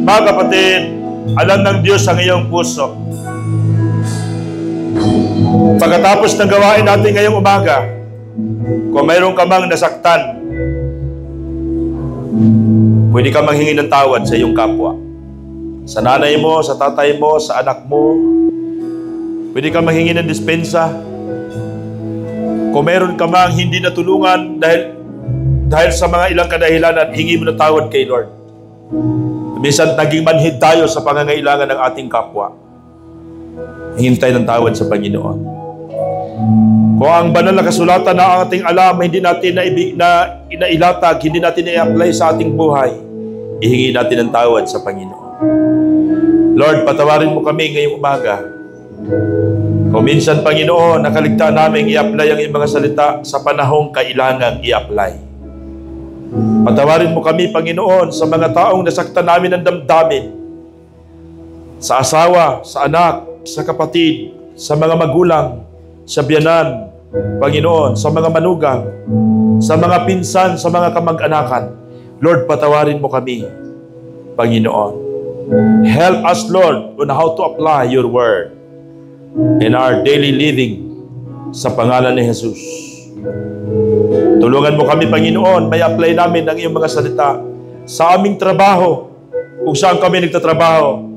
Mga kapatid, alam ng Diyos ang iyong puso. Pagkatapos ng gawain natin ngayong umaga, kung mayroon ka mang nasaktan, pwede ka manghingi ng tawad sa iyong kapwa. Sa nanay mo, sa tatay mo, sa anak mo. Pwede ka manghingi ng dispensa. Kung mayroon ka mang hindi natulungan dahil sa mga ilang kadahilanan, hingi mo ng tawad kay Lord. Minsan naging manhid tayo sa pangangailangan ng ating kapwa. Hingin tayo ng tawad sa Panginoon. Kung ang banal na kasulatan na ating alam, hindi natin inailatag, hindi natin i-apply sa ating buhay, ihingi natin ng tawad sa Panginoon. Lord, patawarin mo kami ngayong umaga. Kung minsan, Panginoon, nakaligtaan namin i-apply ang iyong mga salita sa panahong kailangang i-apply. Patawarin mo kami, Panginoon, sa mga taong nasaktan namin ng damdamin, sa asawa, sa anak, sa kapatid, sa mga magulang, sa biyanan, Panginoon, sa mga manugang, sa mga pinsan, sa mga kamag-anakan. Lord, patawarin mo kami, Panginoon. Help us, Lord, on how to apply your word in our daily living sa pangalan ni Jesus. Tulungan mo kami, Panginoon, may apply namin ang iyong mga salita sa aming trabaho, kung saan kami nagtatrabaho,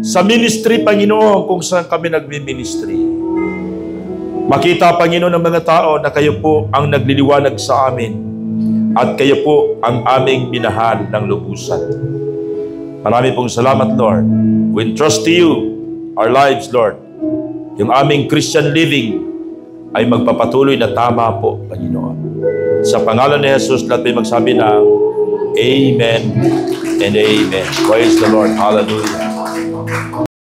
sa ministry, Panginoon, kung saan kami nagmi-ministry. Makita, Panginoon, ng mga tao na kayo po ang nagliliwanag sa amin at kayo po ang aming minahal ng lubusan. Marami pong salamat, Lord. We entrust to you our lives, Lord. Yung aming Christian living ay magpapatuloy na tama po, Panginoon. Sa pangalan ni Jesus, lahat may magsabi ng Amen and Amen. Praise the Lord. Hallelujah.